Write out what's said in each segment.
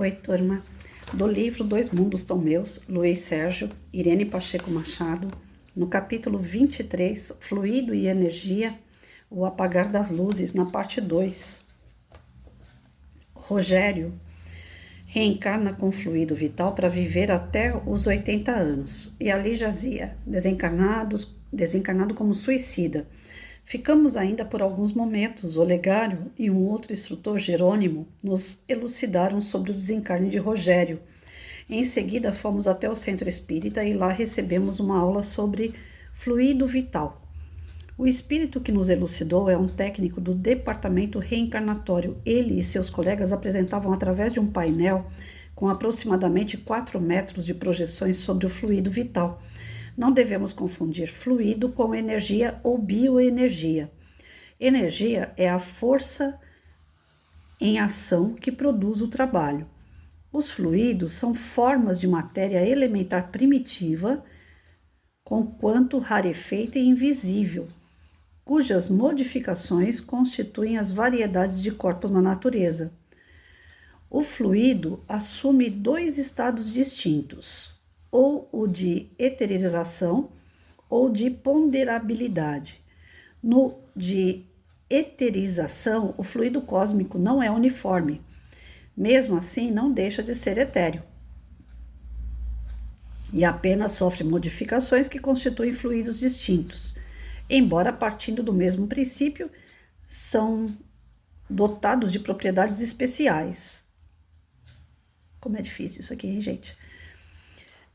Oi, turma. Do livro Dois Mundos Tão Meus, Luiz Sérgio, Irene Pacheco Machado, no capítulo 23, Fluido e Energia, o apagar das luzes, na parte 2. Rogério reencarna com fluido vital para viver até os 80 anos, e ali jazia, desencarnado como suicida. Ficamos ainda por alguns momentos. Olegário e um outro instrutor, Jerônimo, nos elucidaram sobre o desencarne de Rogério. Em seguida, fomos até o centro espírita e lá recebemos uma aula sobre fluido vital. O espírito que nos elucidou é um técnico do departamento reencarnatório. Ele e seus colegas apresentavam através de um painel com aproximadamente 4 metros de projeções sobre o fluido vital. Não devemos confundir fluido com energia ou bioenergia. Energia é a força em ação que produz o trabalho. Os fluidos são formas de matéria elementar primitiva, conquanto rarefeita e invisível, cujas modificações constituem as variedades de corpos na natureza. O fluido assume 2 estados distintos, ou o de eterização ou de ponderabilidade. No de eterização, o fluido cósmico não é uniforme. Mesmo assim, não deixa de ser etéreo e apenas sofre modificações que constituem fluidos distintos. Embora partindo do mesmo princípio, são dotados de propriedades especiais. Como é difícil isso aqui, hein, gente?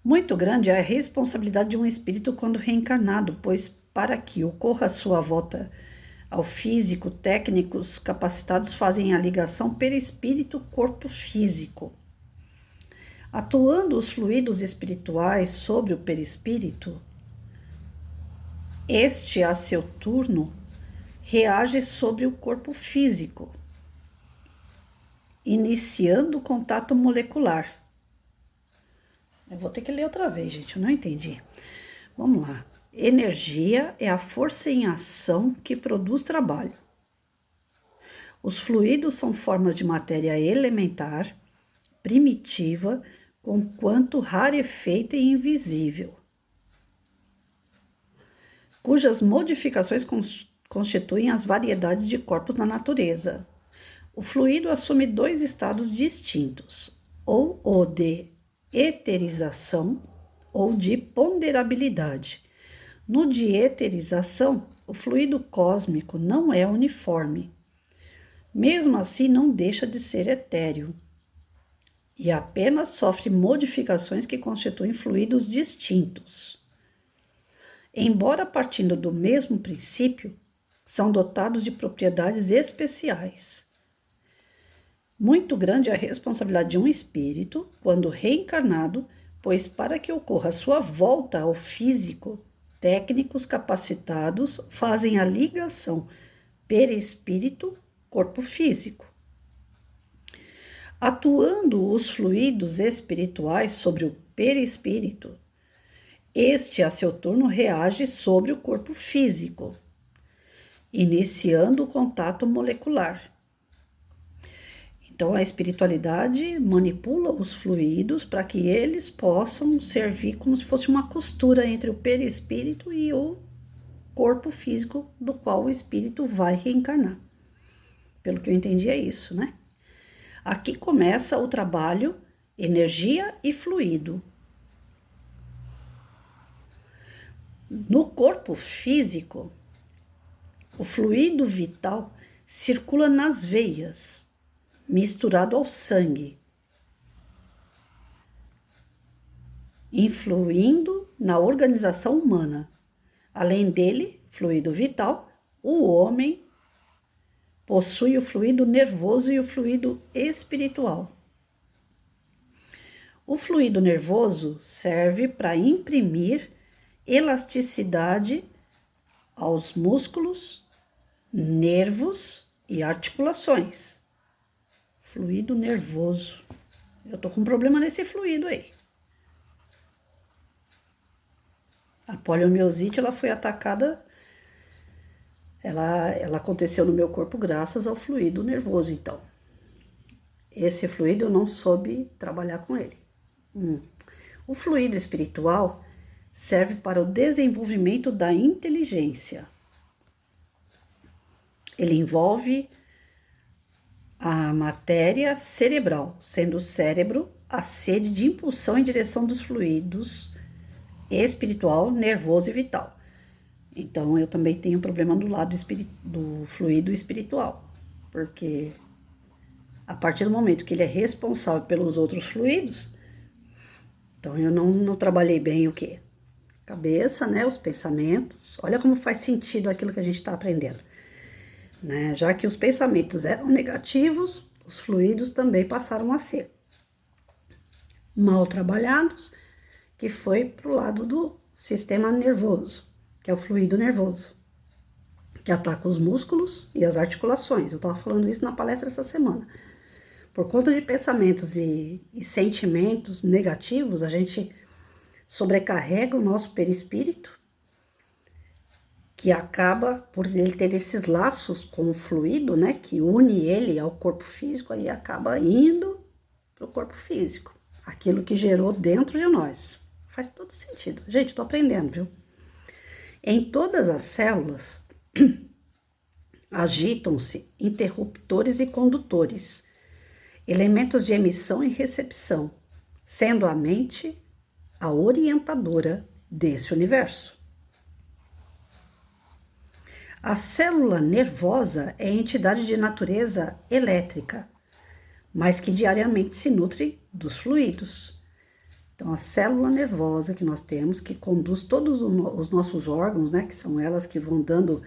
Muito grande é a responsabilidade de um espírito quando reencarnado, pois para que ocorra a sua volta ao físico, técnicos capacitados fazem a ligação perispírito-corpo físico. Atuando os fluidos espirituais sobre o perispírito, este, a seu turno, reage sobre o corpo físico, iniciando o contato molecular. Eu vou ter que ler outra vez, gente, eu não entendi. Vamos lá. Energia é a força em ação que produz trabalho. Os fluidos são formas de matéria elementar, primitiva, conquanto rarefeita e invisível, cujas modificações constituem as variedades de corpos na natureza. O fluido assume 2 estados distintos, ou o de eterização ou de ponderabilidade. No de eterização, o fluido cósmico não é uniforme. Mesmo assim, não deixa de ser etéreo e apenas sofre modificações que constituem fluidos distintos. Embora partindo do mesmo princípio, são dotados de propriedades especiais. Muito grande é a responsabilidade de um espírito, quando reencarnado, pois para que ocorra sua volta ao físico, técnicos capacitados fazem a ligação perispírito-corpo físico. Atuando os fluidos espirituais sobre o perispírito, este, a seu turno, reage sobre o corpo físico, iniciando o contato molecular. Então, a espiritualidade manipula os fluidos para que eles possam servir como se fosse uma costura entre o perispírito e o corpo físico do qual o espírito vai reencarnar. Pelo que eu entendi, é isso, né? Aqui começa o trabalho energia e fluido. No corpo físico, o fluido vital circula nas veias, misturado ao sangue, influindo na organização humana. Além dele, fluido vital, o homem possui o fluido nervoso e o fluido espiritual. O fluido nervoso serve para imprimir elasticidade aos músculos, nervos e articulações. Fluido nervoso. Eu tô com um problema nesse fluido aí. A poliomielite, ela foi atacada, ela aconteceu no meu corpo graças ao fluido nervoso, então. esse fluido eu não soube trabalhar com ele. O fluido espiritual serve para o desenvolvimento da inteligência. Ele envolve a matéria cerebral, sendo o cérebro a sede de impulsão em direção dos fluidos espiritual, nervoso e vital. Então, eu também tenho problema do lado do fluido espiritual, porque a partir do momento que ele é responsável pelos outros fluidos, então eu não trabalhei bem o quê? Cabeça, né? Os pensamentos. Olha como faz sentido aquilo que a gente está aprendendo. Né? Já que os pensamentos eram negativos, os fluidos também passaram a ser mal trabalhados, que foi para o lado do sistema nervoso, que é o fluido nervoso, que ataca os músculos e as articulações. Eu estava falando isso na palestra essa semana. Por conta de pensamentos e sentimentos negativos, a gente sobrecarrega o nosso perispírito, que acaba por ele ter esses laços com o fluido, né, que une ele ao corpo físico, e acaba indo para o corpo físico, aquilo que gerou dentro de nós. Faz todo sentido. Gente, tô aprendendo, viu? Em todas as células agitam-se interruptores e condutores, elementos de emissão e recepção, sendo a mente a orientadora desse universo. A célula nervosa é entidade de natureza elétrica, mas que diariamente se nutre dos fluidos. Então, a célula nervosa que nós temos, que conduz todos os nossos órgãos, né, que são elas que vão dando,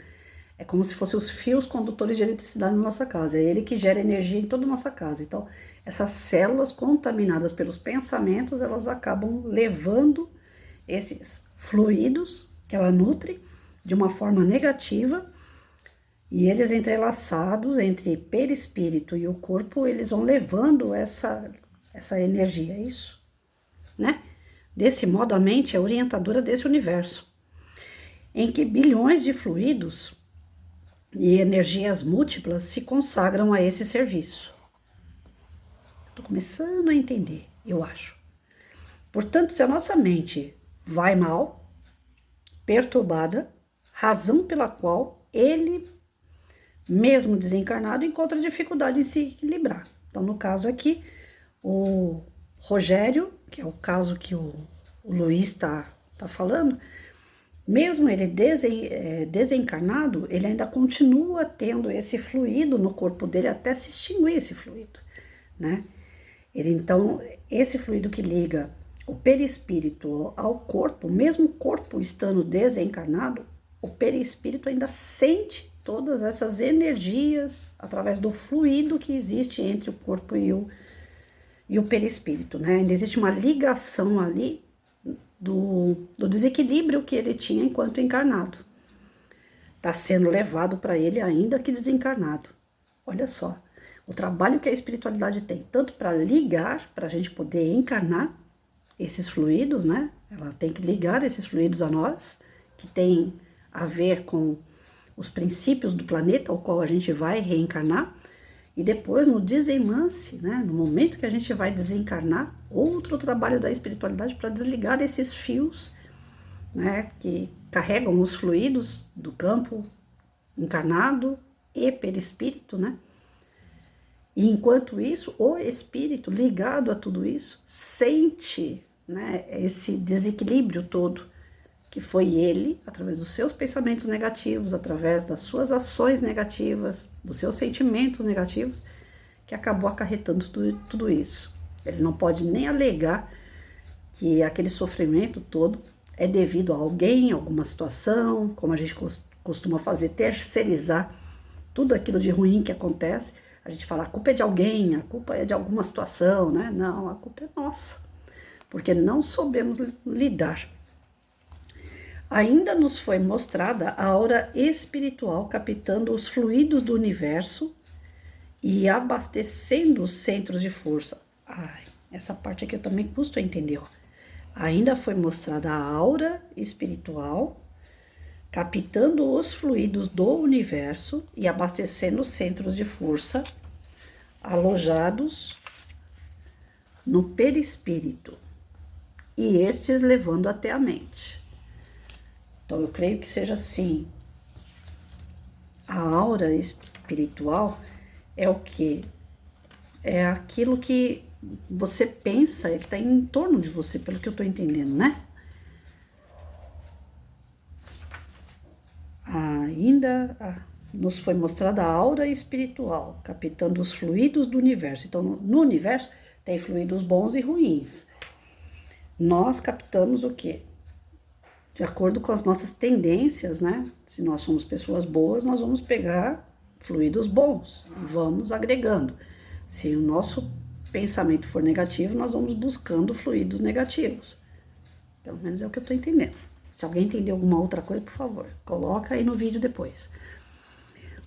é como se fossem os fios condutores de eletricidade na nossa casa, é ele que gera energia em toda a nossa casa. Então, essas células contaminadas pelos pensamentos, elas acabam levando esses fluidos que ela nutre de uma forma negativa, e eles entrelaçados entre perispírito e o corpo, eles vão levando essa energia, é isso, né? Desse modo, a mente é orientadora desse universo, em que bilhões de fluidos e energias múltiplas se consagram a esse serviço. Estou começando a entender, eu acho. Portanto, se a nossa mente vai mal, perturbada, razão pela qual ele, mesmo desencarnado, encontra dificuldade em se equilibrar. Então, no caso aqui, o Rogério, que é o caso que o Luiz tá falando, mesmo ele desencarnado, ele ainda continua tendo esse fluido no corpo dele até se extinguir esse fluido, né? Então, esse fluido que liga o perispírito ao corpo, mesmo o corpo estando desencarnado, o perispírito ainda sente todas essas energias através do fluido que existe entre o corpo e o perispírito, né? Ainda existe uma ligação ali do desequilíbrio que ele tinha enquanto encarnado. Está sendo levado para ele ainda que desencarnado. Olha só, o trabalho que a espiritualidade tem, tanto para ligar, para a gente poder encarnar esses fluidos, né? Ela tem que ligar esses fluidos a nós, que tem a ver com os princípios do planeta ao qual a gente vai reencarnar, e depois no desenlace, né, no momento que a gente vai desencarnar, outro trabalho da espiritualidade para desligar esses fios, né, que carregam os fluidos do campo encarnado e perispírito, né? E enquanto isso, o espírito ligado a tudo isso sente, né, esse desequilíbrio todo, que foi ele, através dos seus pensamentos negativos, através das suas ações negativas, dos seus sentimentos negativos, que acabou acarretando tudo isso. Ele não pode nem alegar que aquele sofrimento todo é devido a alguém, alguma situação, como a gente costuma fazer, terceirizar tudo aquilo de ruim que acontece. A gente fala, a culpa é de alguém, a culpa é de alguma situação, né? Não, a culpa é nossa, porque não soubemos lidar. Ainda nos foi mostrada a aura espiritual captando os fluidos do universo e abastecendo os centros de força. Ai, essa parte aqui eu também custo a entender, ó. Ainda foi mostrada a aura espiritual captando os fluidos do universo e abastecendo os centros de força alojados no perispírito, e estes levando até a mente. Então, eu creio que seja assim. A aura espiritual é o quê? É aquilo que você pensa, que está em torno de você, pelo que eu estou entendendo, né? Ainda nos foi mostrada a aura espiritual, captando os fluidos do universo. Então, no universo tem fluidos bons e ruins. Nós captamos o quê? De acordo com as nossas tendências, né? Se nós somos pessoas boas, nós vamos pegar fluidos bons e vamos agregando. Se o nosso pensamento for negativo, nós vamos buscando fluidos negativos. Pelo menos é o que eu estou entendendo. Se alguém entender alguma outra coisa, por favor, coloca aí no vídeo depois.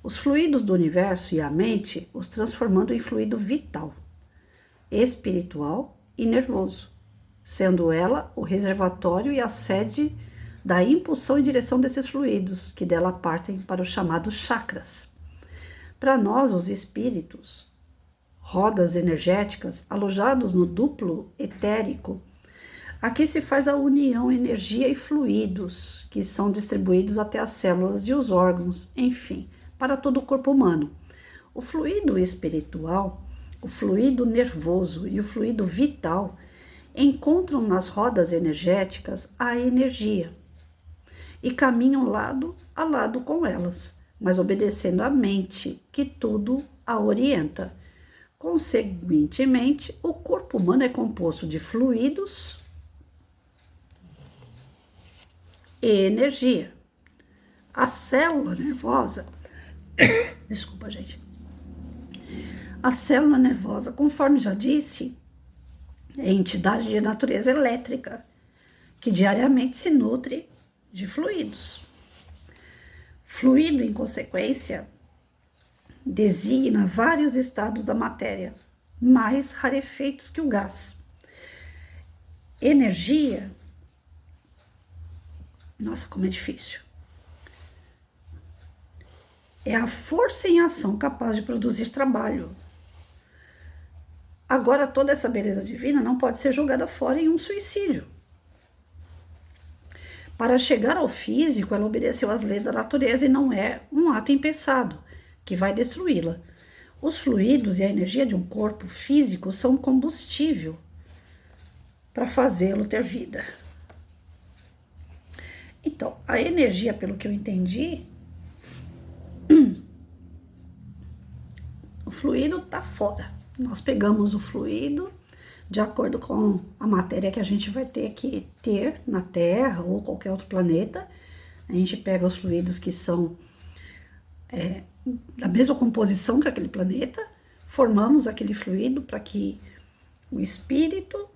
Os fluidos do universo e a mente os transformando em fluido vital, espiritual e nervoso, sendo ela o reservatório e a sede da impulsão e direção desses fluidos, que dela partem para os chamados chakras. Para nós, os espíritos, rodas energéticas alojados no duplo etérico, aqui se faz a união energia e fluidos, que são distribuídos até as células e os órgãos, enfim, para todo o corpo humano. O fluido espiritual, o fluido nervoso e o fluido vital encontram nas rodas energéticas a energia e caminham lado a lado com elas, mas obedecendo à mente, que tudo a orienta. Consequentemente, o corpo humano é composto de fluidos e energia. A célula nervosa, desculpa, gente. A célula nervosa, conforme já disse, é entidade de natureza elétrica, que diariamente se nutre de fluidos. Fluido, em consequência, designa vários estados da matéria, mais rarefeitos que o gás. Energia, nossa, como é difícil. É a força em ação capaz de produzir trabalho. Agora, toda essa beleza divina não pode ser jogada fora em um suicídio. Para chegar ao físico, ela obedeceu às leis da natureza e não é um ato impensado que vai destruí-la. Os fluidos e a energia de um corpo físico são combustível para fazê-lo ter vida. Então, a energia, pelo que eu entendi, o fluido está fora. Nós pegamos o fluido de acordo com a matéria que a gente vai ter que ter na Terra ou qualquer outro planeta. A gente pega os fluidos que são da mesma composição que aquele planeta, formamos aquele fluido para que o espírito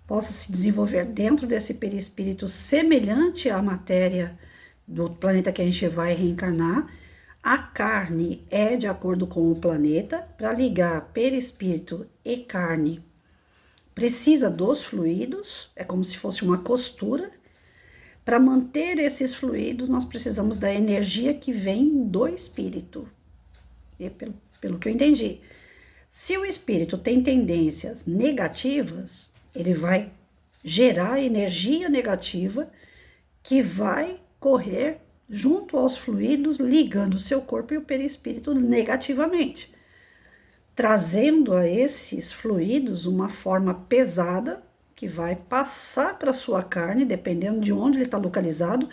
possa se desenvolver dentro desse perispírito semelhante à matéria do planeta que a gente vai reencarnar. A carne é de acordo com o planeta. Para ligar perispírito e carne, precisa dos fluidos, é como se fosse uma costura. Para manter esses fluidos, nós precisamos da energia que vem do espírito. E pelo que eu entendi, se o espírito tem tendências negativas, ele vai gerar energia negativa que vai correr junto aos fluidos, ligando o seu corpo e o perispírito negativamente, trazendo a esses fluidos uma forma pesada que vai passar para a sua carne, dependendo de onde ele está localizado.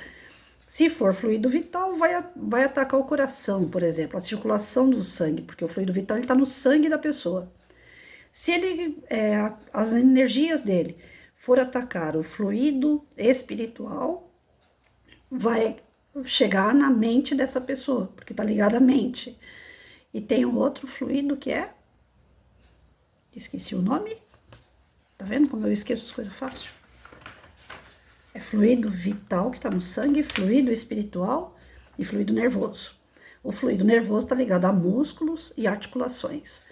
Se for fluido vital, vai atacar o coração, por exemplo, a circulação do sangue, porque o fluido vital está no sangue da pessoa. Se as energias dele for atacar o fluido espiritual, vai chegar na mente dessa pessoa, porque está ligado à mente. E tem um outro fluido que esqueci o nome. Tá vendo como eu esqueço as coisas fácil? É fluido vital que está no sangue, fluido espiritual e fluido nervoso. O fluido nervoso está ligado a músculos e articulações.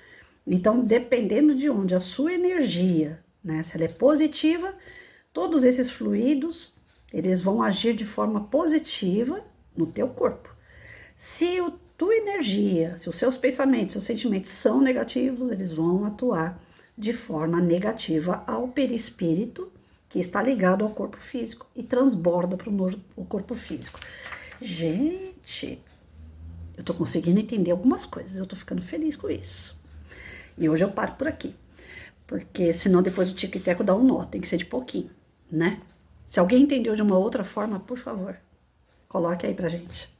Então, dependendo de onde a sua energia, né, se ela é positiva, todos esses fluidos, eles vão agir de forma positiva no teu corpo. Se tua energia, se os seus pensamentos, seus sentimentos são negativos, eles vão atuar de forma negativa ao perispírito, que está ligado ao corpo físico e transborda para o corpo físico. Gente, eu tô conseguindo entender algumas coisas, eu tô ficando feliz com isso. E hoje eu paro por aqui, porque senão depois o tico e teco dá um nó, tem que ser de pouquinho, né? Se alguém entendeu de uma outra forma, por favor, coloque aí pra gente.